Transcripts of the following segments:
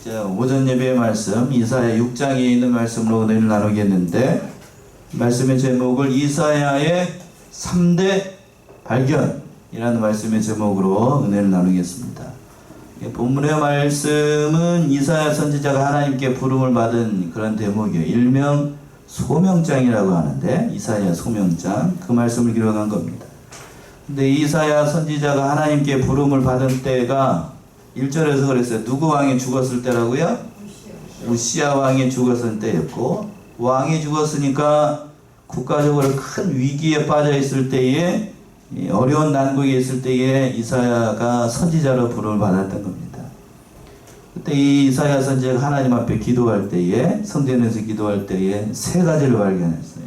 오전 예배의 말씀 이사야 6장에 있는 말씀으로 은혜를 나누겠는데, 말씀의 제목을 이사야의 3대 발견이라는 말씀의 제목으로 은혜를 나누겠습니다. 본문의 말씀은 이사야 선지자가 하나님께 부름을 받은 그런 대목이에요. 일명 소명장이라고 하는데, 이사야 소명장, 그 말씀을 기록한 겁니다. 근데 이사야 선지자가 하나님께 부름을 받은 때가 1절에서 그랬어요. 누구 왕이 죽었을 때라고요? 우시야 왕이 죽었을 때였고, 왕이 죽었으니까 국가적으로 큰 위기에 빠져 있을 때에, 어려운 난국에 있을 때에 이사야가 선지자로 부름을 받았던 겁니다. 그때 이 이사야 선지자가 하나님 앞에 기도할 때에, 성전에서 기도할 때에 세 가지를 발견했어요.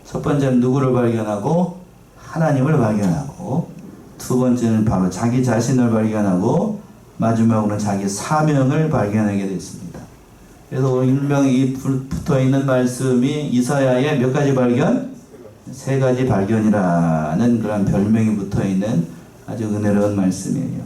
첫 번째는 누구를 발견하고, 하나님을 발견하고, 두 번째는 바로 자기 자신을 발견하고, 마지막으로는 자기 사명을 발견하게 됐습니다. 그래서 일명이 붙어있는 말씀이 이사야의 몇 가지 발견? 세 가지 발견이라는 그런 별명이 붙어있는 아주 은혜로운 말씀이에요.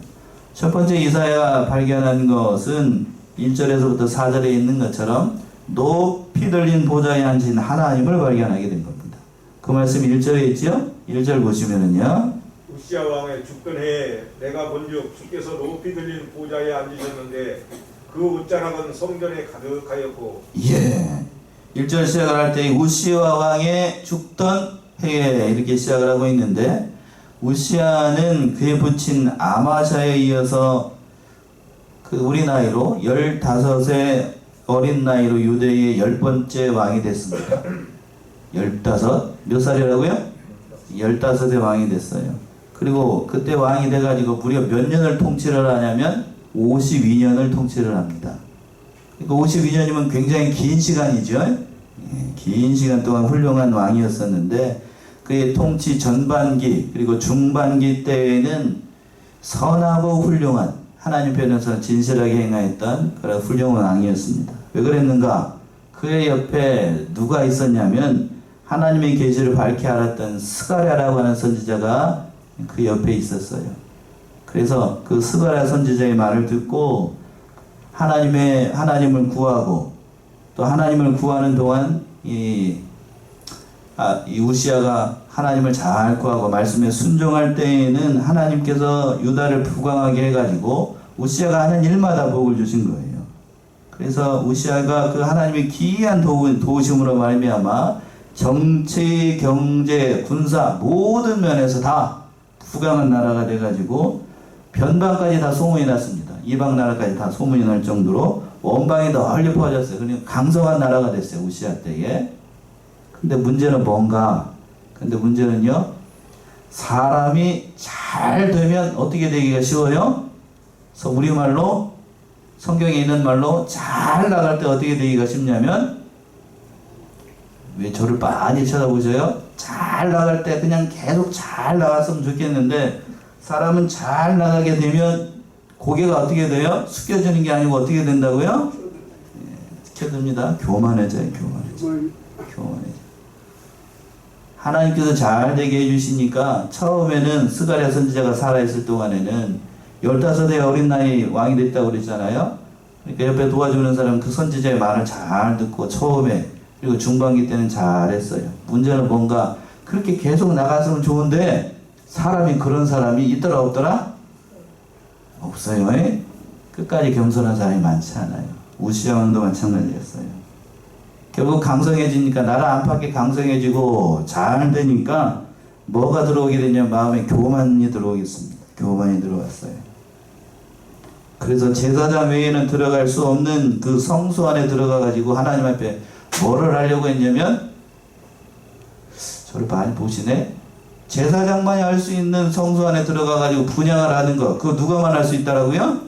첫 번째 이사야 발견한 것은 1절에서부터 4절에 있는 것처럼 높이 들린 보좌에 앉으신 하나님을 발견하게 된 겁니다. 그 말씀이 1절에 있죠? 1절 보시면은요, 우시야 왕의 죽던 해에 내가 본즉 주께서 높이 들린 보좌에 앉으셨는데 그 옷자락은 성전에 가득하였고. 예, 1절 시작을 할 때 우시야 왕의 죽던 해에 이렇게 시작을 하고 있는데, 우시야는 그의 부친 아마샤에 이어서 그 우리 나이로 15의 어린 나이로 유대의 10번째 왕이 됐습니다. 15? 몇 살이라고요? 15의 왕이 됐어요. 그리고 그때 왕이 돼가지고 무려 몇 년을 통치를 하냐면 52년을 통치를 합니다. 그러니까 52년이면 굉장히 긴 시간이죠. 예, 긴 시간 동안 훌륭한 왕이었었는데, 그의 통치 전반기 그리고 중반기 때에는 선하고 훌륭한, 하나님 편에서 진실하게 행하였던 그런 훌륭한 왕이었습니다. 왜 그랬는가? 그의 옆에 누가 있었냐면 하나님의 계시를 밝히 알았던 스가랴라고 하는 선지자가 그 옆에 있었어요. 그래서 그 스가랴 선지자의 말을 듣고 하나님을 구하고, 또 하나님을 구하는 동안 이 우시야가 하나님을 잘 구하고 말씀에 순종할 때에는 하나님께서 유다를 부강하게 해가지고 우시야가 하는 일마다 복을 주신 거예요. 그래서 우시야가 그 하나님의 기이한 도우심으로 말미암아 정치, 경제, 군사 모든 면에서 다 부강한 나라가 돼가지고 변방까지 다 소문이 났습니다. 이방 나라까지 다 소문이 날 정도로 원방에 널리 퍼졌어요. 그러니까 강성한 나라가 됐어요, 우시야 때에. 근데 문제는 뭔가? 근데 문제는요, 사람이 잘 되면 어떻게 되기가 쉬워요? 그래서 우리말로, 성경에 있는 말로 잘 나갈 때 어떻게 되기가 쉽냐면, 왜 저를 많이 쳐다보세요? 잘 나갈 때 그냥 계속 잘 나갔으면 좋겠는데, 사람은 잘 나가게 되면 고개가 어떻게 돼요? 숙여지는 게 아니고 어떻게 된다고요? 숙여집니다. 교만해져요. 교만해져. 하나님께서 잘 되게 해주시니까 처음에는 스가랴 선지자가 살아있을 동안에는 15의 어린 나이 왕이 됐다고 그랬잖아요. 그러니까 옆에 도와주는 사람은 그 선지자의 말을 잘 듣고 처음에, 그리고 중반기 때는 잘했어요. 문제는 뭔가, 그렇게 계속 나갔으면 좋은데 사람이, 그런 사람이 있더라 없더라? 없어요. 끝까지 겸손한 사람이 많지 않아요. 우시야 왕도 마찬가지였어요. 결국 강성해지니까, 나라 안팎이 강성해지고 잘 되니까 뭐가 들어오게 되냐, 마음에 교만이 들어오겠습니다. 교만이 들어왔어요. 그래서 제사장 외에는 들어갈 수 없는 그 성수 안에 들어가 가지고 하나님 앞에 뭐를 하려고 했냐면, 저를 많이 보시네? 제사장만이 할 수 있는 성수 안에 들어가 가지고 분향을 하는 거, 그거 누가만 할 수 있다라고요?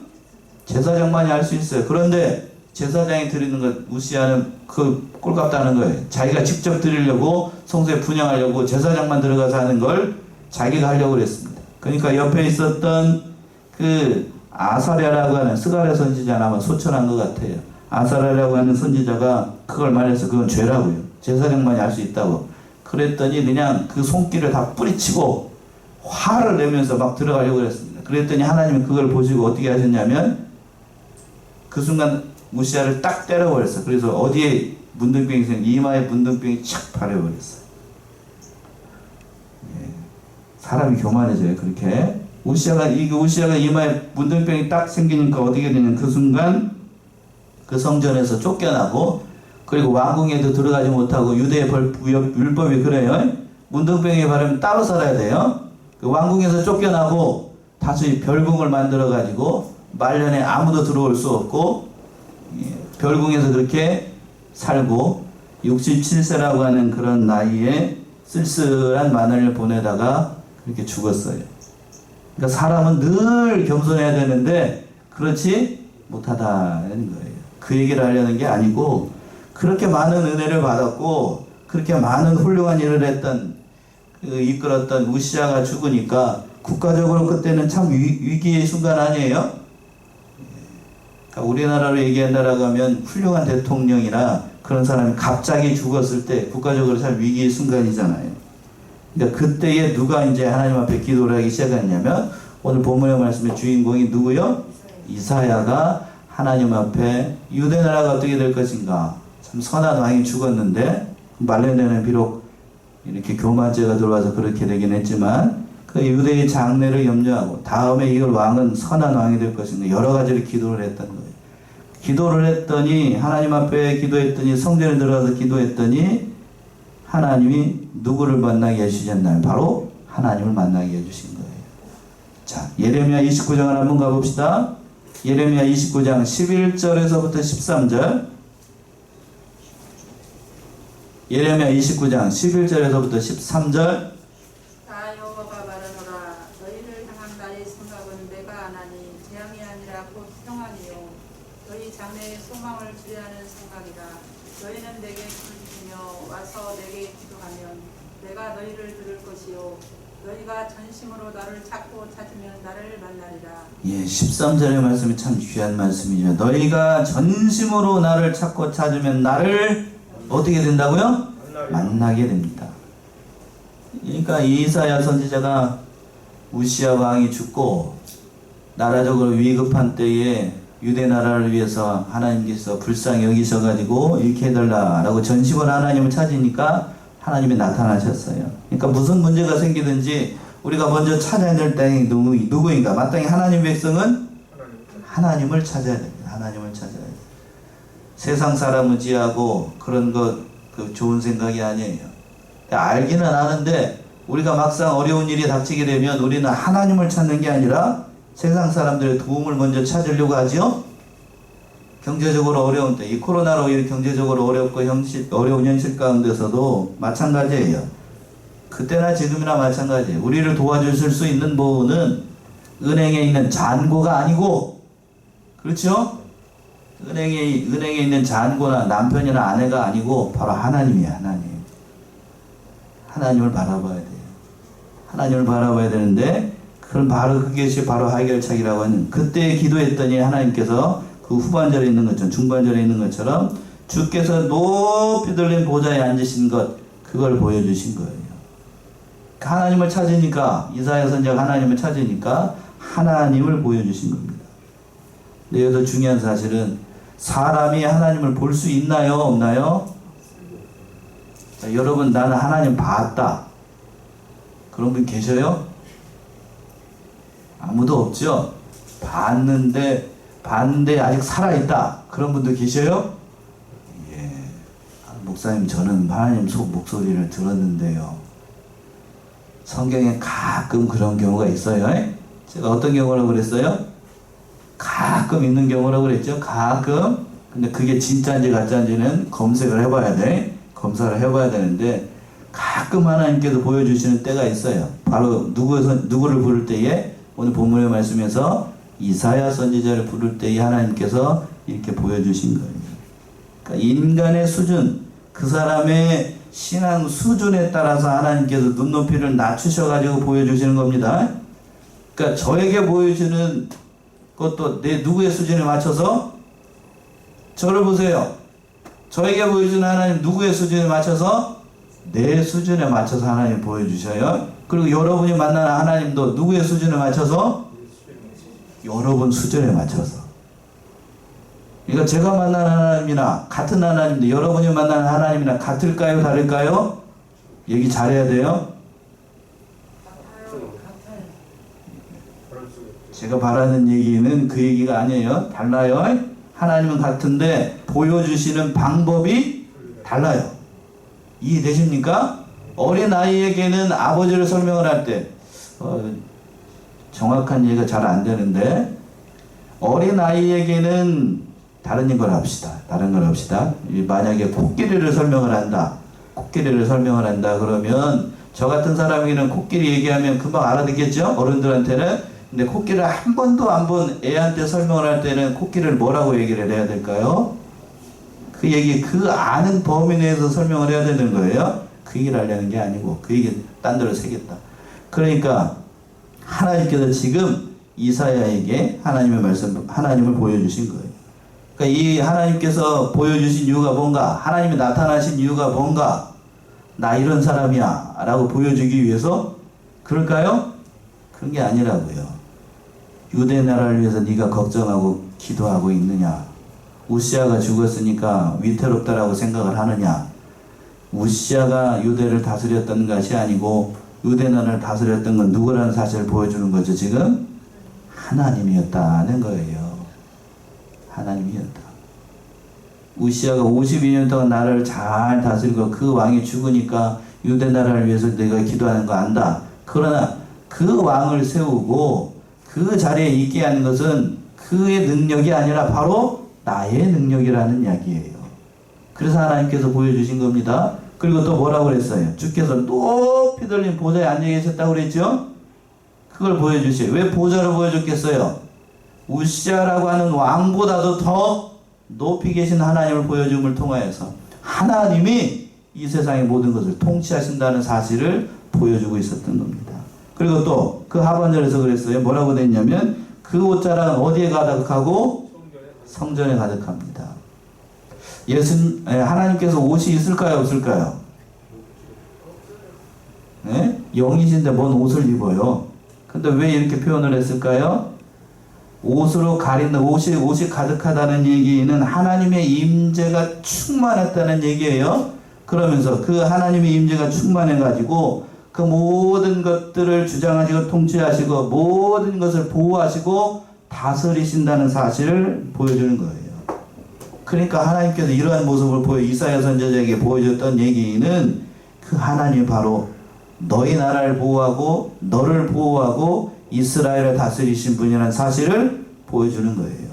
제사장만이 할 수 있어요. 그런데 제사장이 드리는 것, 우시야는 그 꼴값다는 거예요. 자기가 직접 드리려고, 성소에 분향하려고 제사장만 들어가서 하는 걸 자기가 하려고 그랬습니다. 그러니까 옆에 있었던 그 아사랴라고 하는, 스가랴 선지자는 아마 소천한 것 같아요. 아사랴라고 하는 선지자가 그걸 말해서 그건 죄라고요. 제사장만이 할 수 있다고. 그랬더니 그냥 그 손길을 다 뿌리치고 화를 내면서 막 들어가려고 그랬습니다. 그랬더니 하나님이 그걸 보시고 어떻게 하셨냐면, 그 순간 우시아를 딱 때려버렸어. 그래서 어디에 문둥병이 이마에 문둥병이 착 바래버렸어. 예. 사람이 교만해져요. 그렇게 우시아가 이마에 문둥병이 딱 생기니까 어떻게 되냐면 그 순간 그 성전에서 쫓겨나고, 그리고 왕궁에도 들어가지 못하고, 유대의 율법이 그래요. 문둥병에 바르면 따로 살아야 돼요. 그 왕궁에서 쫓겨나고 다시 별궁을 만들어 가지고 말년에 아무도 들어올 수 없고, 예, 별궁에서 그렇게 살고 67세라고 하는 그런 나이에 쓸쓸한 마늘을 보내다가 그렇게 죽었어요. 그러니까 사람은 늘 겸손해야 되는데 그렇지 못하다는 거예요. 그 얘기를 하려는 게 아니고, 그렇게 많은 은혜를 받았고 그렇게 많은 훌륭한 일을 했던 이끌었던 우시아가 죽으니까 국가적으로 그때는 참 위기의 순간 아니에요? 그러니까 우리나라로 얘기한다라고 하면 훌륭한 대통령이나 그런 사람이 갑자기 죽었을 때 국가적으로 참 위기의 순간이잖아요. 그러니까 그때에 누가 이제 하나님 앞에 기도를 하기 시작했냐면, 오늘 본문의 말씀의 주인공이 누구요? 이사야가 하나님 앞에 유대 나라가 어떻게 될 것인가, 참 선한 왕이 죽었는데 말레네는 비록 이렇게 교만죄가 들어와서 그렇게 되긴 했지만 그 유대의 장래를 염려하고 다음에 이 왕은 선한 왕이 될 것인가, 여러 가지를 기도를 했던 거예요. 기도를 했더니, 하나님 앞에 기도했더니, 성전에 들어가서 기도했더니 하나님이 누구를 만나게 해주셨나요? 바로 하나님을 만나게 해주신 거예요. 자, 예레미야 29장을 한번 가봅시다. 예레미야 29장 11절에서부터 13절. 예레미야 29장 11절에서부터 13절. 나 여호와가 말하노라. 너희를 향한 나의 생각은 내가 하나니 재앙이 아니라 곧 평안이요 너희 장래의 소망을 주려하는 생각이라. 너희는 내게 부르짖으며 와서 내게 기도하면 내가 너희를 들을 것이요 너희가 전심으로 나를 찾고 찾으면 나를 만나리라. 예, 13절의 말씀이 참 귀한 말씀이죠. 너희가 전심으로 나를 찾고 찾으면 나를 어떻게 된다고요? 만나게 됩니다. 그러니까 이사야 선지자가 우시아 왕이 죽고 나라적으로 위급한 때에 유대 나라를 위해서 하나님께서 불쌍히 여기셔가지고 이렇게 해달라라고 전심으로 하나님을 찾으니까 하나님이 나타나셨어요. 그러니까 무슨 문제가 생기든지 우리가 먼저 찾아야 될 땅이 누구인가? 마땅히 하나님 백성은 하나님을 찾아야 됩니다. 하나님을 찾아야 돼요. 세상 사람 의지하고 그런 것 그 좋은 생각이 아니에요. 알기는 아는데 우리가 막상 어려운 일이 닥치게 되면 우리는 하나님을 찾는 게 아니라 세상 사람들의 도움을 먼저 찾으려고 하죠. 경제적으로 어려운 때, 이 코로나로 경제적으로 어렵고 어려운 현실 가운데서도 마찬가지예요. 그때나 지금이나 마찬가지예요. 우리를 도와주실 수 있는 분은 은행에 있는 잔고가 아니고, 그렇죠? 은행에 있는 잔고나 남편이나 아내가 아니고 바로 하나님이에요. 하나님. 하나님을 바라봐야 돼요. 하나님을 바라봐야 되는데, 그건 바로 그것이 바로 해결책이라고 하는, 그때 기도했더니 하나님께서 그 후반절에 있는 것처럼, 중반절에 있는 것처럼 주께서 높이 들린 보좌에 앉으신 것, 그걸 보여주신 거예요. 하나님을 찾으니까, 이사야 선지자가 하나님을 찾으니까 하나님을 보여주신 겁니다. 근데 여기서 중요한 사실은 사람이 하나님을 볼 수 있나요? 없나요? 자, 여러분, 나는 하나님 봤다. 그런 분 계셔요? 아무도 없죠? 봤는데 아직 살아있다. 그런 분도 계셔요? 예. 목사님, 저는 하나님 목소리를 들었는데요. 성경에 가끔 그런 경우가 있어요. 제가 어떤 경우라고 그랬어요? 가끔 있는 경우라고 그랬죠. 가끔. 근데 그게 진짜인지 가짜인지는 검색을 해봐야 돼. 검사를 해봐야 되는데, 가끔 하나님께서 보여주시는 때가 있어요. 바로 누구를 부를 때에, 오늘 본문의 말씀에서 이사야 선지자를 부를 때에 하나님께서 이렇게 보여주신 거예요. 그러니까 인간의 수준, 그 사람의 신앙 수준에 따라서 하나님께서 눈높이를 낮추셔가지고 보여주시는 겁니다. 그러니까 저에게 보여주는 것도 내 누구의 수준에 맞춰서, 저를 보세요. 저에게 보여주는 하나님 누구의 수준에 맞춰서? 내 수준에 맞춰서 하나님 보여주셔요. 그리고 여러분이 만나는 하나님도 누구의 수준에 맞춰서? 여러분 수준에 맞춰서. 그러니까 제가 만난 하나님이나 같은 하나님인데 여러분이 만나는 하나님이나 같을까요? 다를까요? 얘기 잘해야 돼요. 그럴 수 있죠. 제가 바라는 얘기는 그 얘기가 아니에요. 달라요. 하나님은 같은데 보여주시는 방법이 달라요. 이해되십니까? 어린 아이에게는 아버지를 설명을 할 때 정확한 얘기가 잘 안 되는데 어린 아이에게는 다른 걸 합시다. 다른 걸 합시다. 만약에 코끼리를 설명을 한다. 코끼리를 설명을 한다 그러면 저 같은 사람에게는 코끼리 얘기하면 금방 알아듣겠죠? 어른들한테는. 근데 코끼리를 한 번도 안 본 애한테 설명을 할 때는 코끼리를 뭐라고 얘기를 해야 될까요? 그 얘기, 그 아는 범위 내에서 설명을 해야 되는 거예요. 그 얘기를 하려는 게 아니고 그 얘기 딴 데로 새겼다. 그러니까 하나님께서 지금 이사야에게 하나님의 말씀, 하나님을 보여주신 거예요. 그러니까 이 하나님께서 보여주신 이유가 뭔가, 하나님이 나타나신 이유가 뭔가, 나 이런 사람이야 라고 보여주기 위해서 그럴까요? 그런 게 아니라고요. 유대 나라를 위해서 네가 걱정하고 기도하고 있느냐? 우시아가 죽었으니까 위태롭다라고 생각을 하느냐? 우시아가 유대를 다스렸던 것이 아니고 유대 나라를 다스렸던 건 누구라는 사실을 보여주는 거죠. 지금 하나님이었다는 거예요. 하나님이었다. 우시아가 52년 동안 나라를 잘 다스리고 그 왕이 죽으니까 유대 나라를 위해서 내가 기도하는 거 안다. 그러나 그 왕을 세우고 그 자리에 있게 하는 것은 그의 능력이 아니라 바로 나의 능력이라는 이야기예요. 그래서 하나님께서 보여주신 겁니다. 그리고 또 뭐라고 그랬어요? 주께서 높이 들린 보좌에 앉아 계셨다고 그랬죠? 그걸 보여주세요. 왜 보좌를 보여줬겠어요? 우시아라고 하는 왕보다도 더 높이 계신 하나님을 보여줌을 통하여서 하나님이 이 세상의 모든 것을 통치하신다는 사실을 보여주고 있었던 겁니다. 그리고 또 그 하반절에서 그랬어요. 뭐라고 됐냐면 그 옷자락은 어디에 가득하고? 성전에 가득합니다. 하나님께서 옷이 있을까요? 없을까요? 네? 영이신데 뭔 옷을 입어요? 근데 왜 이렇게 표현을 했을까요? 옷으로 가린다. 옷이 가득하다는 얘기는 하나님의 임재가 충만했다는 얘기예요. 그러면서 그 하나님의 임재가 충만해가지고 그 모든 것들을 주장하시고 통치하시고 모든 것을 보호하시고 다스리신다는 사실을 보여주는 거예요. 그러니까 하나님께서 이러한 모습을 이사야 선지자에게 보여줬던 얘기는 그 하나님이 바로 너희 나라를 보호하고 너를 보호하고 이스라엘을 다스리신 분이라는 사실을 보여주는 거예요.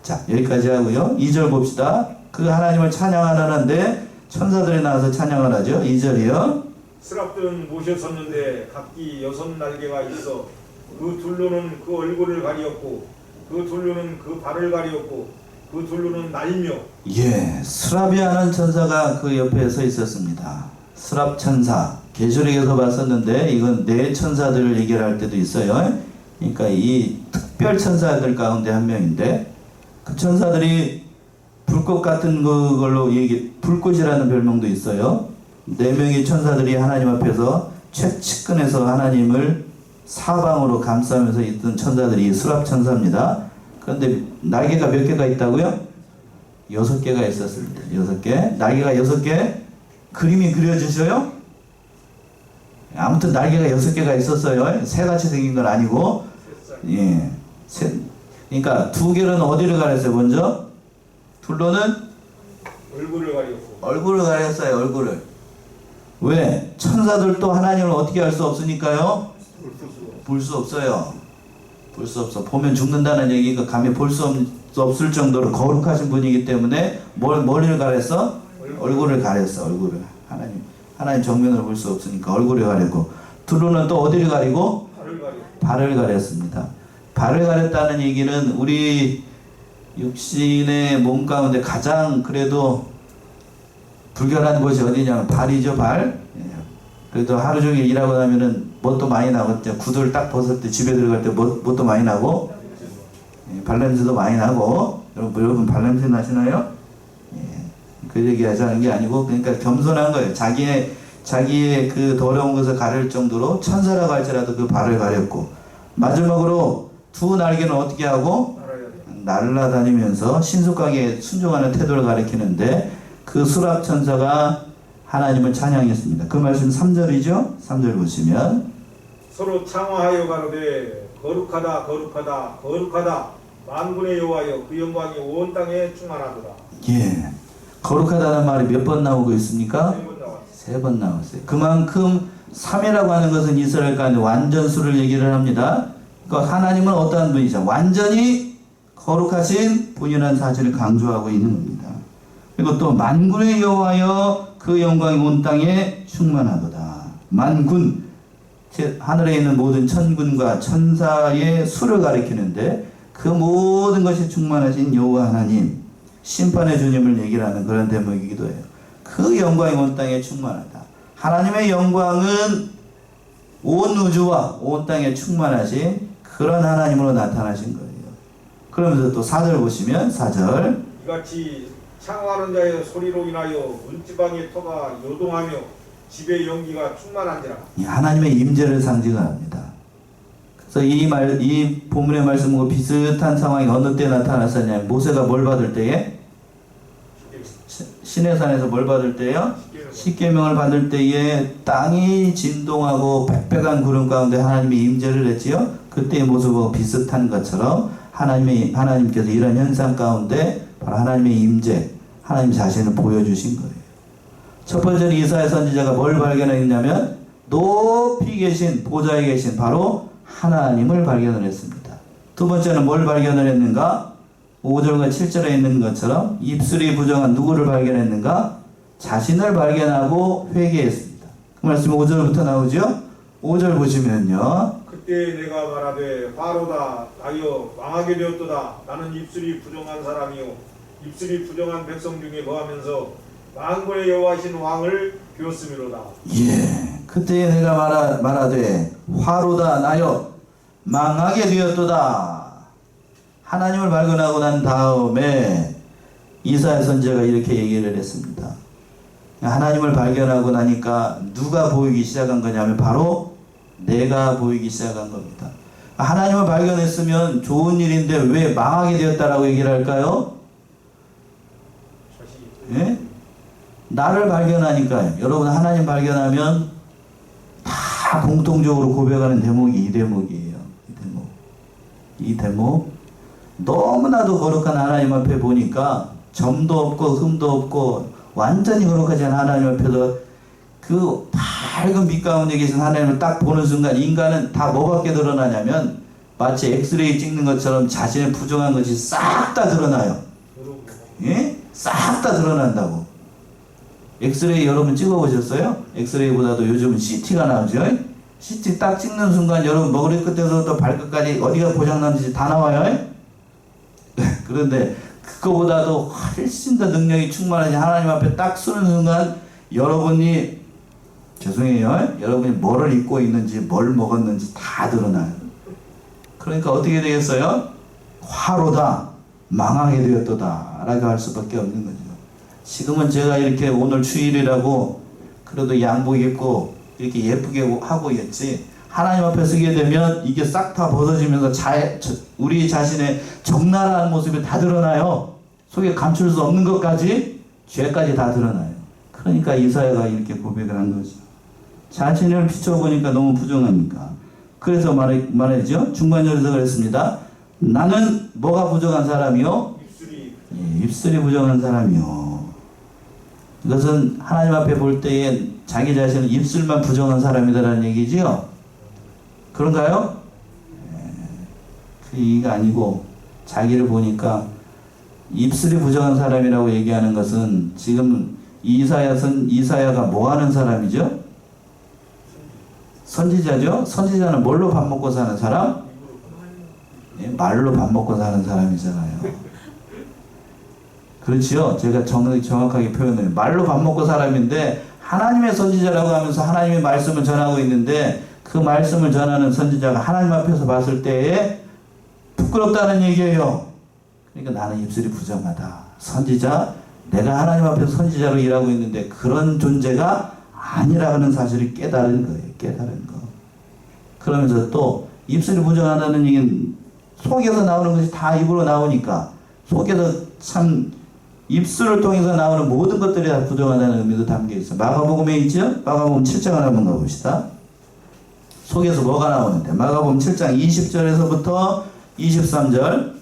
자, 여기까지 하고요. 2절 봅시다. 그 하나님을 찬양하는데 천사들이 나와서 찬양을 하죠. 2절이요. 스랍들은 모셔 섰는데 각기 6날개가 있어 그 둘로는 그 얼굴을 가리었고 그 둘로는 그 발을 가리었고 그 둘로는 날며. 예, 스랍이라는 천사가 그 옆에 서 있었습니다. 스랍 천사. 계시록에서 봤었는데 이건 네 천사들을 얘기를 할 때도 있어요. 그러니까 이 특별 천사들 가운데 한 명인데 그 천사들이 불꽃 같은 그걸로 불꽃이라는 별명도 있어요. 4명의 천사들이 하나님 앞에서 최측근에서 하나님을 사방으로 감싸면서 있던 천사들이 스랍 천사입니다. 그런데 날개가 몇 개가 있다고요? 6개가 있었습니다. 6개. 날개가 6개? 그림이 그려지셔요? 아무튼 날개가 6개가 있었어요. 새같이 생긴 건 아니고. 예. 그러니까 2개는 어디를 가렸어요, 먼저? 둘로는? 얼굴을 가리었고. 얼굴을 가렸어요, 얼굴을. 왜? 천사들도 하나님을 어떻게 할 수 없으니까요? 볼 수 없어요. 볼 수 없어. 보면 죽는다는 얘기가 감히 볼 수 없을 정도로 거룩하신 분이기 때문에 머리를 가렸어? 얼굴을 가렸어. 얼굴을. 하나님 정면을 볼 수 없으니까 얼굴을 가리고. 둘로는 또 어디를 가리고? 발을 가렸습니다. 발을 가렸다는 얘기는 우리 육신의 몸 가운데 가장 그래도 불결한 곳이 어디냐면 발이죠, 발. 그래도 하루 종일 일하고 나면은 뭣도 많이 나겠죠. 구두를 딱 벗을 때 집에 들어갈 때 뭣도 많이 나고, 발냄새도 많이 나고. 여러분 발냄새 나시나요? 그 얘기 하자는 게 아니고, 그러니까 겸손한 거예요. 자기의 그 더러운 것을 가릴 정도로 천사라고 할지라도 그 발을 가렸고, 마지막으로 두 날개는 어떻게 하고? 날아다니면서 신속하게 순종하는 태도를 가리키는데 그 수락 천사가 하나님을 찬양했습니다. 그 말씀 3절이죠? 3절 보시면 서로 창화하여 가로되 거룩하다 거룩하다 거룩하다 만군의 여호와여 그 영광이 온 땅에 충만하도다. 예, 거룩하다는 말이 몇 번 나오고 있습니까? 3번 나왔습니다. 3번 나왔어요. 그만큼 3이라고 하는 것은 이스라엘 가운데 완전수를 얘기를 합니다. 그러니까 하나님은 어떠한 분이죠? 완전히 거룩하신 분이라는 사실을 강조하고 있는 겁니다. 그리고 또 만군의 여호와여 그 영광이 온 땅에 충만하도다. 만군, 하늘에 있는 모든 천군과 천사의 수를 가리키는데 그 모든 것이 충만하신 여호와 하나님, 심판의 주님을 얘기를 하는 그런 대목이기도 해요. 그 영광이 온 땅에 충만하다. 하나님의 영광은 온 우주와 온 땅에 충만하신 그런 하나님으로 나타나신 거예요. 그러면서 또 4절 보시면 4절 이같이 창화하는 자의 소리로 인하여 문지방의 터가 요동하며 집의 연기가 충만한지라. 이 하나님의 임재를 상징합니다. 그래서 이 본문의 말씀과 비슷한 상황이 어느 때 나타났었냐면 모세가 뭘 받을 때에 시내산에서 뭘 받을 때요? 십계명을 받을 때에 땅이 진동하고 빽빽한 구름 가운데 하나님의 임재를 했지요. 그때의 모습과 비슷한 것처럼 하나님께서 이런 현상 가운데 바로 하나님의 임재, 하나님 자신을 보여주신 거예요. 첫 번째는 이사야 선지자가 뭘 발견했냐면 높이 계신 보좌에 계신 바로 하나님을 발견을 했습니다. 두 번째는 뭘 발견을 했는가? 5절과 7절에 있는 것처럼 입술이 부정한 누구를 발견했는가? 자신을 발견하고 회개했습니다. 그 말씀이 5절부터 나오죠? 5절 보시면요. 그때 내가 말하되 바로다 나여 망하게 되었도다. 나는 입술이 부정한 사람이요 입술이 부정한 백성 중에 거하면서 만군의 여호와신 왕을 비웠음이로다. 예, 그때 내가 말하되 화로다 나여 망하게 되었도다. 하나님을 발견하고 난 다음에 이사야 선지자가 이렇게 얘기를 했습니다. 하나님을 발견하고 나니까 누가 보이기 시작한 거냐면 바로 내가 보이기 시작한 겁니다. 하나님을 발견했으면 좋은 일인데 왜 망하게 되었다라고 얘기를 할까요? 예? 나를 발견하니까요. 여러분 하나님 발견하면 다 공통적으로 고백하는 대목이 이 대목이에요. 이 대목. 너무나도 거룩한 하나님 앞에 보니까 점도 없고 흠도 없고 완전히 거룩하지 않은 하나님 앞에서 그 밝은 빛 가운데 계신 하나님을 딱 보는 순간 인간은 다 뭐밖에 드러나냐면 마치 엑스레이 찍는 것처럼 자신의 부정한 것이 싹 다 드러나요. 예? 싹 다 드러난다고. 엑스레이 여러분 찍어보셨어요? 엑스레이보다도 요즘은 CT가 나오죠? CT 딱 찍는 순간 여러분 머리 끝에서부터 발끝까지 어디가 고장났는지 다 나와요? 그런데 그거보다도 훨씬 더 능력이 충만하신 하나님 앞에 딱 서는 순간 여러분이 죄송해요. 여러분이 뭐를 입고 있는지 뭘 먹었는지 다 드러나요. 그러니까 어떻게 되겠어요? 화로다 망하게 되었도다 라고 할 수밖에 없는 거죠. 지금은 제가 이렇게 오늘 주일이라고 그래도 양복 입고 이렇게 예쁘게 하고 있지 하나님 앞에 서게 되면 이게 싹 다 벗어지면서 우리 자신의 적나라한 모습이 다 드러나요. 속에 감출 수 없는 것까지 죄까지 다 드러나요. 그러니까 이사야가 이렇게 고백을 한 거죠. 자신을 비춰보니까 너무 부정하니까. 그래서 말했죠. 중간절에서 그랬습니다. 나는 뭐가 부정한 사람이요? 입술이 부정한 사람이요. 이것은 하나님 앞에 볼 때에 자기 자신은 입술만 부정한 사람이다라는 얘기지요. 그런가요? 그 얘기가 아니고 자기를 보니까 입술이 부정한 사람이라고 얘기하는 것은 지금 이사야가 뭐 하는 사람이죠? 선지자죠? 선지자는 뭘로 밥 먹고 사는 사람? 예, 말로 밥 먹고 사는 사람이잖아요. 그렇지요? 제가 정확하게 표현해요. 말로 밥 먹고 사람인데 하나님의 선지자라고 하면서 하나님의 말씀을 전하고 있는데 그 말씀을 전하는 선지자가 하나님 앞에서 봤을 때에 부끄럽다는 얘기예요. 그러니까 나는 입술이 부정하다. 선지자, 내가 하나님 앞에서 선지자로 일하고 있는데 그런 존재가 아니라는 사실을 깨달은 거예요. 깨달은 거. 그러면서 또 입술이 부정하다는 얘기는 속에서 나오는 것이 다 입으로 나오니까 속에서 참 입술을 통해서 나오는 모든 것들이 다 부정하다는 의미도 담겨 있어요. 마가복음에 있죠? 마가복음 7장을 한번 가봅시다. 속에서 뭐가 나오는데? 마가복음 7장 20절에서부터 23절.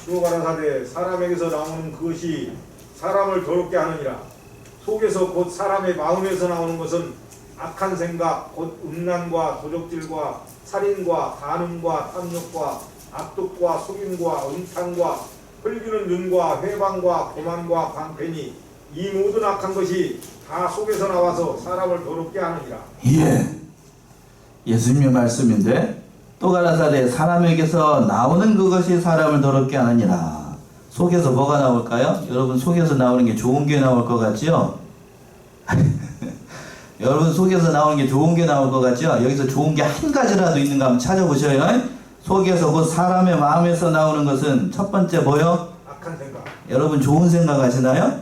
또 가라사대 사람에게서 나오는 그것이 사람을 더럽게 하느니라. 속에서 곧 사람의 마음에서 나오는 것은 악한 생각, 곧 음란과 도적질과 살인과 간음과 탐욕과 악독과 속임과 음탕과 흘기는 눈과 회방과 교만과 방패니 이 모든 악한 것이 다 속에서 나와서 사람을 더럽게 하느니라. 예. 예수님의 말씀인데 또 가라사대 사람에게서 나오는 그것이 사람을 더럽게 하느니라. 속에서 뭐가 나올까요? 여러분 속에서 나오는 게 좋은 게 나올 것 같지요? 여러분 속에서 나오는 게 좋은 게 나올 것 같죠? 여기서 좋은 게 한 가지라도 있는가 한번 찾아보셔요. 속에서 곧 사람의 마음에서 나오는 것은 첫 번째 뭐요? 악한 생각. 여러분 좋은 생각 하시나요?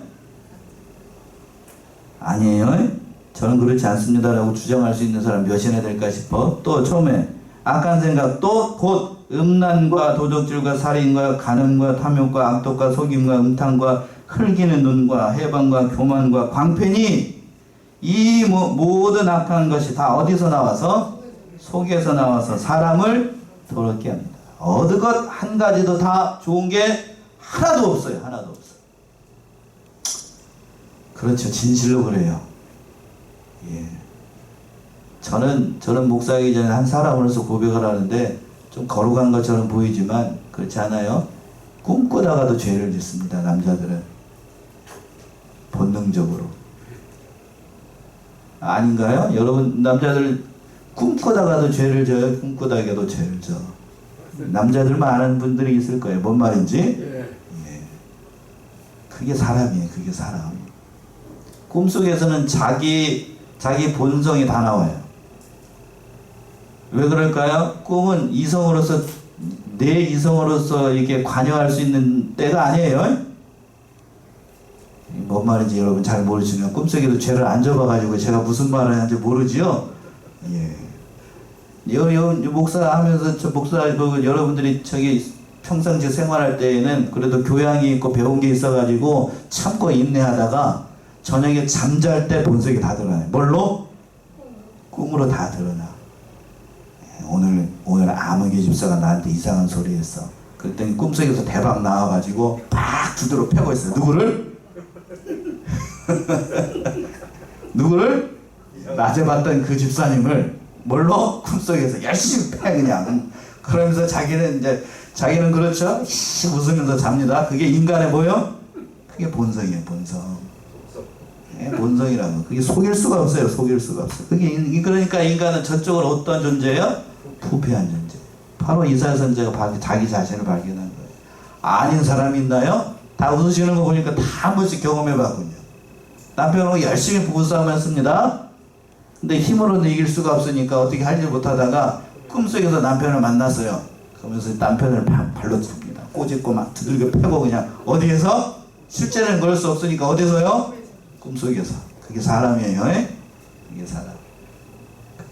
아니에요. 저는 그렇지 않습니다라고 주장할 수 있는 사람 몇이나 될까 싶어. 또 처음에 악한 생각, 또 곧 음란과 도적질과 살인과 간음과 탐욕과 악독과 속임과 음탕과 흘기는 눈과 해방과 교만과 광팬이 이 모든 악한 것이 다 어디서 나와서? 속에서 나와서 사람을 더럽게 합니다. 어느 것 한 가지도 다 좋은 게 하나도 없어요. 하나도 없어요. 그렇죠. 진실로 그래요. 예. 저는 목사이기 전에 한 사람으로서 고백을 하는데 좀 거룩한 것처럼 보이지만 그렇지 않아요. 꿈꾸다가도 죄를 짓습니다. 남자들은 본능적으로. 아닌가요? 여러분 남자들 꿈꾸다가도 죄를 져요. 꿈꾸다가도 죄를 져. 남자들만 아는 분들이 있을 거예요. 뭔 말인지? 예. 그게 사람이에요. 그게 사람. 꿈속에서는 자기 본성이 다 나와요. 왜 그럴까요? 꿈은 이성으로서 내 이성으로서 이렇게 관여할 수 있는 때가 아니에요. 뭔 말인지 여러분 잘 모르시면 꿈속에도 죄를 안 접어가지고 제가 무슨 말을 하는지 모르지요. 예. 목사 하면서 여러분들이 평상시 생활할 때에는 그래도 교양이 있고 배운 게 있어가지고 참고 인내하다가 저녁에 잠잘 때 본색이 다 드러나요. 뭘로? 꿈으로 다 드러나. 오늘 아무개 집사가 나한테 이상한 소리 했어. 그랬더니 꿈속에서 대박 나와가지고 팍 두드러 패고 있어요. 누구를? 누구를? 낮에 봤던 그 집사님을 뭘로? 꿈속에서 열심히 패 그냥. 그러면서 자기는 그렇죠? 웃으면서 잡니다. 그게 인간의 뭐요? 그게 본성이에요. 본성. 본성이라고. 그게 속일 수가 없어요. 속일 수가 없어요. 그러니까 인간은 전적으로 어떤 존재예요? 부패한 존재. 바로 이사야 선지자가 자기 자신을 발견한 거예요. 아닌 사람이 있나요? 다 웃으시는 거 보니까 다 한 번씩 경험해봤군요. 남편하고 열심히 부부싸움 했습니다. 근데 힘으로는 이길 수가 없으니까 어떻게 할 일 못하다가 꿈속에서 남편을 만났어요. 그러면서 남편을 발로 찹니다. 꼬집고 막 두들겨 패고 그냥 어디에서? 실제는 그럴 수 없으니까 어디서요? 꿈속에서. 그게 사람이에요. 그게 사람.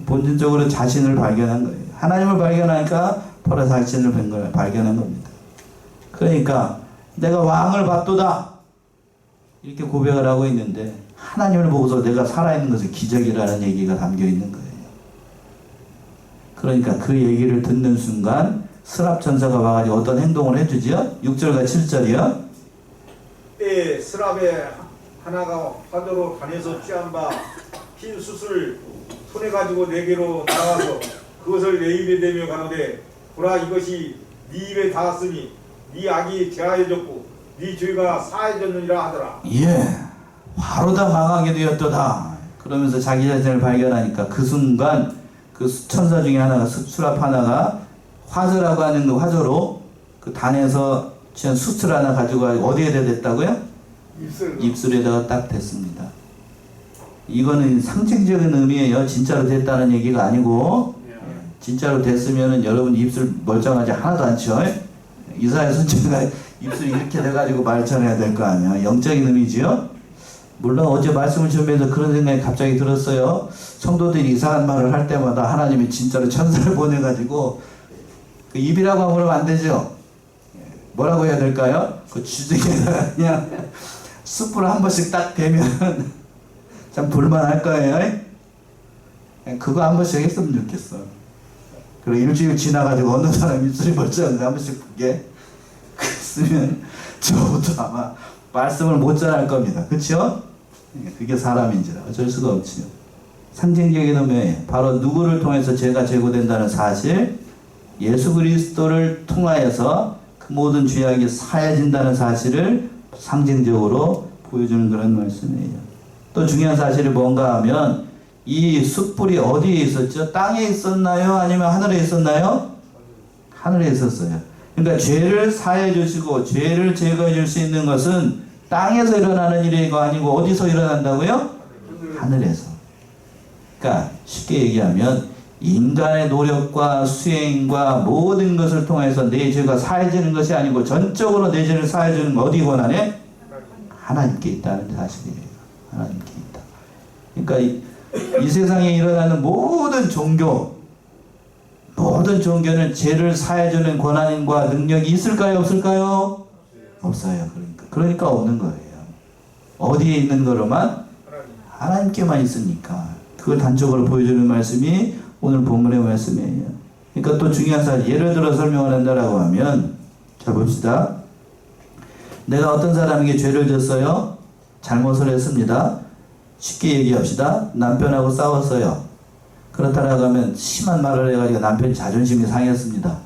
본질적으로 자신을 발견한 거예요. 하나님을 발견하니까 바로 자신을 발견한 겁니다. 그러니까 내가 왕을 받도다 이렇게 고백을 하고 있는데 하나님을 보고서 내가 살아있는 것은 기적이라는 얘기가 담겨 있는 거예요. 그러니까 그 얘기를 듣는 순간 스랍천사가 와가지고 어떤 행동을 해주지요? 6절과 7절이요. 때에 스랍의 하나가 화도로 간에서 취한 바 흰 숯을 손에 가지고 내게로 나와서 그것을 내 입에 대며 가로되 보라 이것이 네 입에 닿았으니 네 악이 제하여졌고 네 죄가 사해졌느니라 하더라. 예, 바로 다 망하게 되었도다. 그러면서 자기 자신을 발견하니까 그 순간 그 천사 중에 하나가 수랍 하나가 화저라고 하는 그 화저로 그 단에서 취한 숯을 하나 가지고 어디에 대댔다고요? 입술에다가 딱 댔습니다. 이거는 상징적인 의미예요. 진짜로 됐다는 얘기가 아니고 진짜로 됐으면은 여러분 입술 멀쩡하지 하나도 않죠. 이사야 선지자가 입술이 이렇게 돼가지고 말 전해야 될 거 아니야. 영적인 의미지요. 물론 어제 말씀을 전면서 그런 생각이 갑자기 들었어요. 성도들이 이상한 말을 할 때마다 하나님이 진짜로 천사를 보내가지고 그 입이라고 하면 그러면 안 되죠. 뭐라고 해야 될까요? 그 주둥이에다가 그냥 숯불을 한 번씩 딱 대면 참 볼만할 거예요. 그냥 그거 한 번씩 했으면 좋겠어. 그리고 일주일 지나가지고 어느 사람 입술이 멀쩡한데 한 번씩 그게 그랬으면 저부터 아마 말씀을 못 전할 겁니다. 그렇죠? 그게 사람인지라 어쩔 수가 없지요. 상징적인 의미에 바로 누구를 통해서 죄가 제거된다는 사실, 예수 그리스도를 통하여서 그 모든 죄악이 사해진다는 사실을 상징적으로 보여주는 그런 말씀이에요. 또 중요한 사실이 뭔가 하면 이 숯불이 어디에 있었죠? 땅에 있었나요? 아니면 하늘에 있었나요? 하늘에 있었어요. 그러니까 죄를 사해 주시고 죄를 제거해 줄 수 있는 것은 땅에서 일어나는 일이 아니고 어디서 일어난다고요? 하늘에서. 그러니까 쉽게 얘기하면 인간의 노력과 수행과 모든 것을 통해서 내 죄가 사해지는 것이 아니고 전적으로 내 죄를 사해주는 건 어디 권한에? 하나님께 있다는 사실이에요. 하나님께 있다. 그러니까 이 세상에 일어나는 모든 종교는 죄를 사해주는 권한과 능력이 있을까요? 없을까요? 없어요. 그러니까 없는 거예요. 어디에 있는 거로만? 하나님께만 있으니까. 그걸 단적으로 보여주는 말씀이 오늘 본문의 말씀이에요. 그러니까 또 중요한 사실, 예를 들어 설명을 한다라고 하면, 자 봅시다. 내가 어떤 사람에게 죄를 졌어요? 잘못을 했습니다. 쉽게 얘기합시다. 남편하고 싸웠어요. 그렇다라고 하면 심한 말을 해가지고 남편이 자존심이 상했습니다.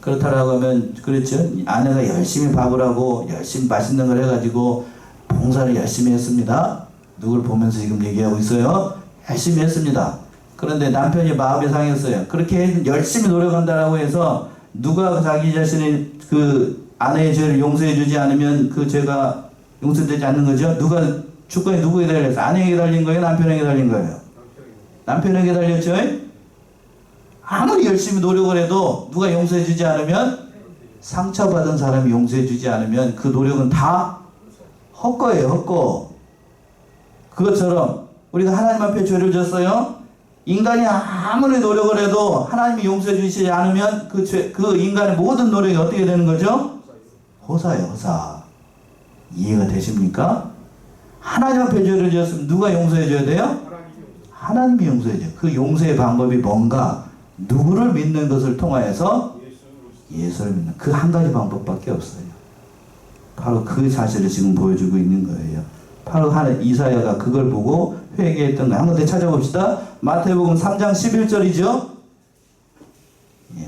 그렇다라고 하면 그렇죠. 아내가 열심히 밥을 하고 열심히 맛있는 걸 해가지고 봉사를 열심히 했습니다. 누굴 보면서 지금 얘기하고 있어요. 열심히 했습니다. 그런데 남편이 마음이 상했어요. 그렇게 열심히 노력한다라고 해서 누가 자기 자신의 그 아내의 죄를 용서해 주지 않으면 그 죄가 용서되지 않는 거죠. 누가 주권이 누구에 달렸어요? 아내에게 달린 거예요? 남편에게 달린 거예요? 남편에게 달렸죠? 아무리 열심히 노력을 해도 누가 용서해 주지 않으면, 상처받은 사람이 용서해 주지 않으면 그 노력은 다 헛거예요. 헛거. 그것처럼 우리가 하나님 앞에 죄를 졌어요. 인간이 아무리 노력을 해도 하나님이 용서해 주시지 않으면 그 인간의 모든 노력이 어떻게 되는 거죠? 호사예요. 호사. 이해가 되십니까? 하나님 앞에 죄를 지었으면 누가 용서해 줘야 돼요? 하나님이 용서해 줘요. 그 용서의 방법이 뭔가? 누구를 믿는 것을 통하여서 예수를 믿는 그 한 가지 방법밖에 없어요. 바로 그 사실을 지금 보여주고 있는 거예요. 바로 이사야가 그걸 보고 회개했던 거예요. 한번 더 찾아봅시다. 마태복음 3장 11절이죠.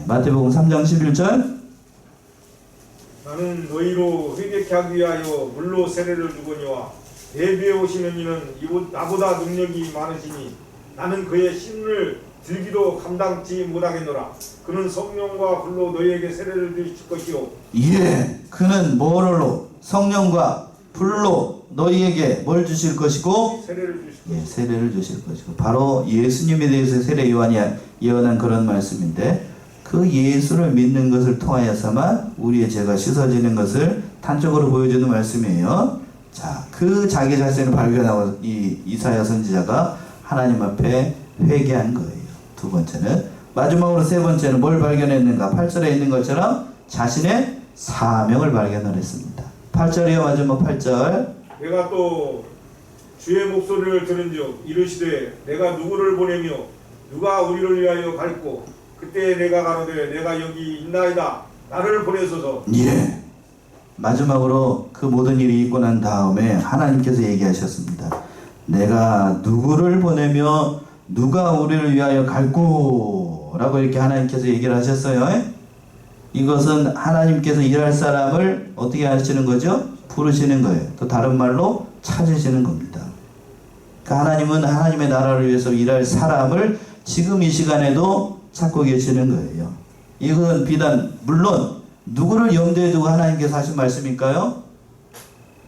마태복음 3장 11절. 나는 너희로 회개케 하기 위하여 물로 세례를 주거니와 예비해 오시는 이는 나보다 능력이 많으시니 나는 그의 신을 들기도 감당치 못하겠노라. 그는 성령과 불로 너희에게 세례를 주실 것이요. 예, 그는 뭐로? 성령과 불로 너희에게 뭘 주실 것이고? 세례를 주실 것이고. 예, 세례를 주실 것이고. 바로 예수님에 대해서 세례 요한이 예언한 그런 말씀인데, 그 예수를 믿는 것을 통하여서만 우리의 죄가 씻어지는 것을 단적으로 보여주는 말씀이에요. 자, 그 자기 자신을 발견하고 이사야 선지자가 하나님 앞에 회개한 거예요. 두 번째는, 마지막으로 세 번째는 뭘 발견했는가? 8절에 있는 것처럼 자신의 사명을 발견을 했습니다. 8절이요, 마지막 8절. 내가 또 주의 목소리를 들은즉 이르시되 내가 누구를 보내며 누가 우리를 위하여 갈고 그때 내가 가로되 내가 여기 있나이다 나를 보내소서. 예. 마지막으로 그 모든 일이 있고 난 다음에 하나님께서 얘기하셨습니다. 내가 누구를 보내며 누가 우리를 위하여 갈고 라고 이렇게 하나님께서 얘기를 하셨어요. 이것은 하나님께서 일할 사람을 어떻게 하시는 거죠? 부르시는 거예요. 또 다른 말로 찾으시는 겁니다. 그러니까 하나님은 하나님의 나라를 위해서 일할 사람을 지금 이 시간에도 찾고 계시는 거예요. 이건 비단 물론 누구를 염두에 두고 하나님께서 하신 말씀일까요?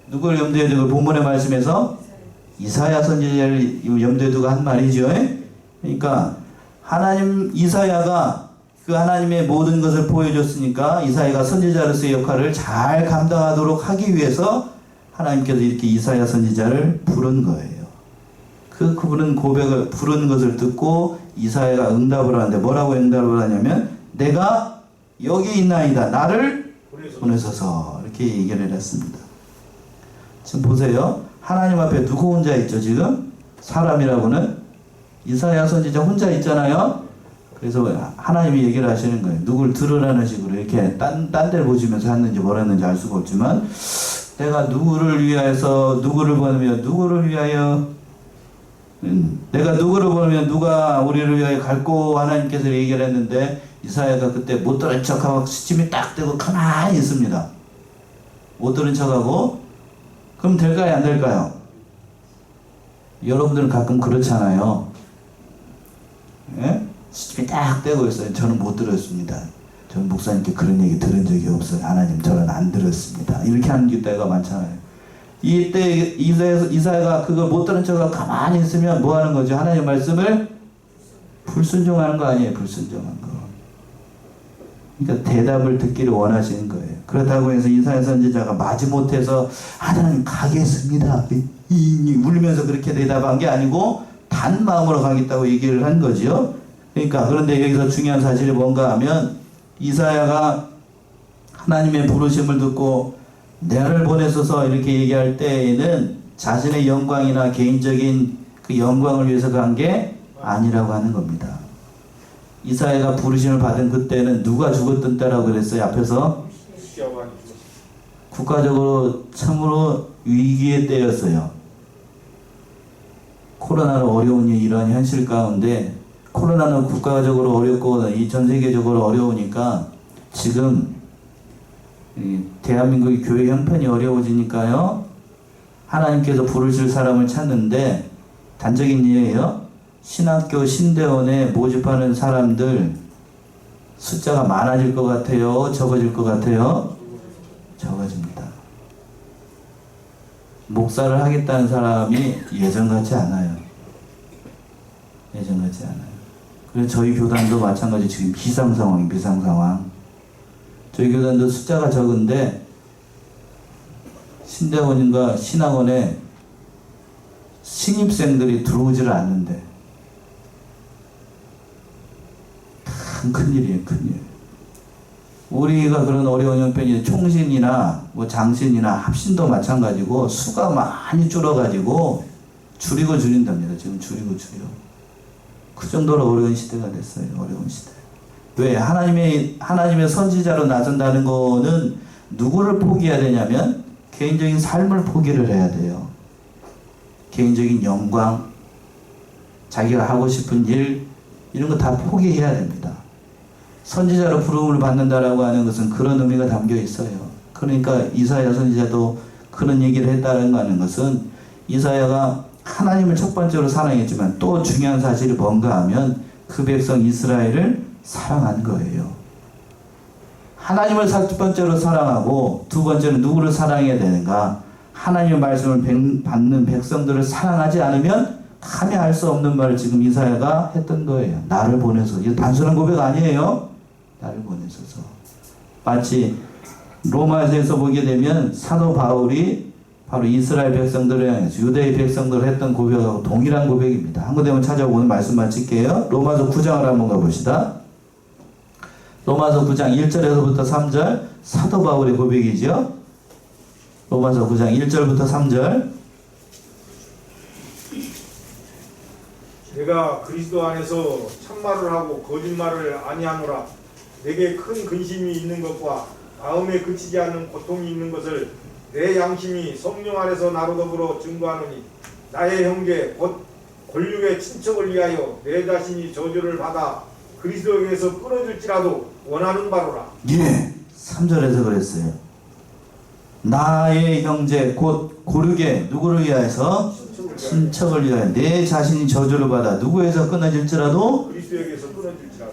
누구를 염두에 두고 본문의 말씀에서 이사야 선지자를 염두에 두고 한 말이죠. 그러니까 이사야가 그 하나님의 모든 것을 보여줬으니까 이사야가 선지자로서의 역할을 잘 감당하도록 하기 위해서 하나님께서 이렇게 이사야 선지자를 부른 거예요. 그분은 고백을 부르는 것을 듣고 이사야가 응답을 하는데 뭐라고 응답을 하냐면 내가 여기 있나이다. 나를 보내소서. 이렇게 얘기를 했습니다. 지금 보세요. 하나님 앞에 누구 혼자 있죠 지금? 사람이라고는 이사야 선지자 혼자 있잖아요. 그래서 하나님이 얘기를 하시는 거예요. 누굴 들으라는 식으로 이렇게 딴 데를 보시면서 했는지 뭐랬는지 알 수가 없지만 내가 누구를 위하여서 누구를 보내며 누구를 위하여 내가 누구를 보내면 누가 우리를 위하여 갈고 하나님께서 얘기를 했는데 이사야가 그때 못 들은 척하고 시침이 딱 되고 가만히 있습니다. 못 들은 척하고 그럼 될까요 안 될까요? 여러분들은 가끔 그렇잖아요. 예? 시침이 딱 되고 있어요. 저는 못 들었습니다. 저는 목사님께 그런 얘기 들은 적이 없어요. 하나님 저는 안 들었습니다. 이렇게 하는 때가 많잖아요. 이때 이사야가 그걸 못 들은 척하고 가만히 있으면 뭐 하는 거죠? 하나님 말씀을 불순종하는 거 아니에요? 불순종한 거. 그러니까 대답을 듣기를 원하시는 거예요. 그렇다고 해서 이사야 선지자가 마지못해서 하나님 가겠습니다. 울면서 그렇게 대답한 게 아니고 단 마음으로 가겠다고 얘기를 한 거죠. 그러니까 그런데 여기서 중요한 사실이 뭔가 하면 이사야가 하나님의 부르심을 듣고 나를 보내소서 이렇게 얘기할 때에는 자신의 영광이나 개인적인 그 영광을 위해서 간 게 아니라고 하는 겁니다. 이사야가 부르심을 받은 그때는 누가 죽었던 때라고 그랬어요. 앞에서 국가적으로 참으로 위기의 때였어요. 코로나로 어려운 이러한 현실 가운데 코로나는 국가적으로 어렵고 이 전 세계적으로 어려우니까 지금 대한민국의 교회 형편이 어려워지니까요. 하나님께서 부르실 사람을 찾는데 단적인 예예요. 신학교 신대원에 모집하는 사람들 숫자가 많아질 것 같아요? 적어질 것 같아요? 적어집니다. 목사를 하겠다는 사람이 예전 같지 않아요. 예전 같지 않아요. 그래서 저희 교단도 마찬가지 지금 비상상황. 저희 교단도 숫자가 적은데 신대원인가 신학원에 신입생들이 들어오지를 않는데 참 큰일이에요. 큰일. 우리가 그런 어려운 형편이 총신이나 뭐 장신이나 합신도 마찬가지고 수가 많이 줄어가지고 줄인답니다. 지금 줄여. 그 정도로 어려운 시대가 됐어요. 어려운 시대. 왜? 하나님의 선지자로 나선다는 거는 누구를 포기해야 되냐면 개인적인 삶을 포기를 해야 돼요. 개인적인 영광, 자기가 하고 싶은 일 이런 거 다 포기해야 됩니다. 선지자로 부름을 받는다라고 하는 것은 그런 의미가 담겨 있어요. 그러니까 이사야 선지자도 그런 얘기를 했다는 하는 것은 이사야가 하나님을 첫 번째로 사랑했지만 또 중요한 사실이 뭔가 하면 그 백성 이스라엘을 사랑한 거예요. 하나님을 첫 번째로 사랑하고 두 번째는 누구를 사랑해야 되는가? 하나님의 말씀을 받는 백성들을 사랑하지 않으면 감히 할 수 없는 말을 지금 이사야가 했던 거예요. 나를 보내소서. 이거 단순한 고백 아니에요. 나를 보내소서. 마치 로마서에서 보게 되면 사도 바울이 바로 이스라엘 백성들을 향해서 유대의 백성들을 했던 고백하고 동일한 고백입니다. 한 군데만 찾아보고 오늘 말씀 마칠게요. 로마서 9장을 한번 가봅시다. 로마서 9장 1절에서부터 3절 사도 바울의 고백이죠. 로마서 9장 1절부터 3절 내가 그리스도 안에서 참말을 하고 거짓말을 아니하노라. 내게 큰 근심이 있는 것과 마음에 그치지 않는 고통이 있는 것을 내 양심이 성령 안에서 나로 더불어 증거하노니 나의 형제 곧 권력의 친척을 위하여 내 자신이 저주를 받아 그리스도에게서 끊어질지라도 원하는 바로라. 예, 3절에서 그랬어요. 나의 형제 곧 고르게 누구를 위하여서? 친척을 위하여 내 자신이 저주를 받아 누구에서 끊어질지라도? 그리스도에게서 끊어질지라도.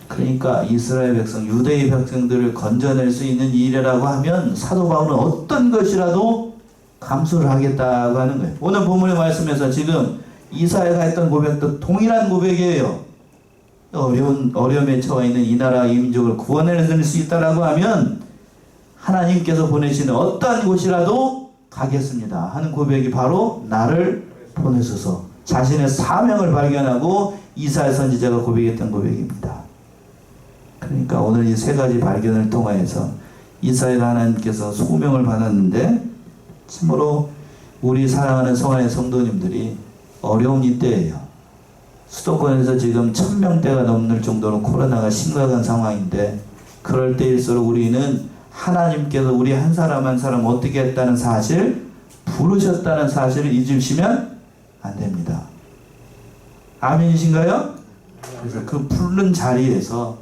그러니까 이스라엘 백성, 유대의 백성들을 건져낼 수 있는 일이라고 하면 사도 바울은 어떤 것이라도 감수를 하겠다고 하는 거예요. 오늘 본문의 말씀에서 지금 이사야가 했던 고백도 동일한 고백이에요. 어려움에 처해 있는 이 나라 이 민족을 구원해낼 수 있다라고 하면 하나님께서 보내시는 어떠한 곳이라도 가겠습니다 하는 고백이 바로 나를 보내소서, 자신의 사명을 발견하고 이사야 선지자가 고백했던 고백입니다. 그러니까 오늘 이 세 가지 발견을 통하여서 이사야가 하나님께서 소명을 받았는데, 참으로 우리 사랑하는 성안의 성도님들이 어려운 이때예요. 수도권에서 지금 1000명대가 넘는 정도로 코로나가 심각한 상황인데, 그럴 때일수록 우리는 하나님께서 우리 한 사람 한 사람 어떻게 했다는 사실, 부르셨다는 사실을 잊으시면 안 됩니다. 아멘이신가요? 그래서 그 부른 자리에서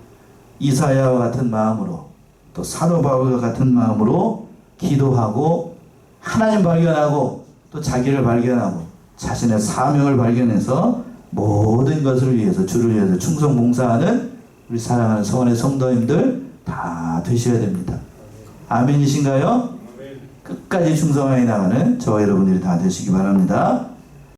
이사야와 같은 마음으로, 또 사도 바울과 같은 마음으로 기도하고 하나님 발견하고 또 자기를 발견하고 자신의 사명을 발견해서 모든 것을 위해서, 주를 위해서 충성 봉사하는 우리 사랑하는 성원의 성도님들 다 되셔야 됩니다. 아멘이신가요? 끝까지 충성하여 나가는 저와 여러분들이 다 되시기 바랍니다.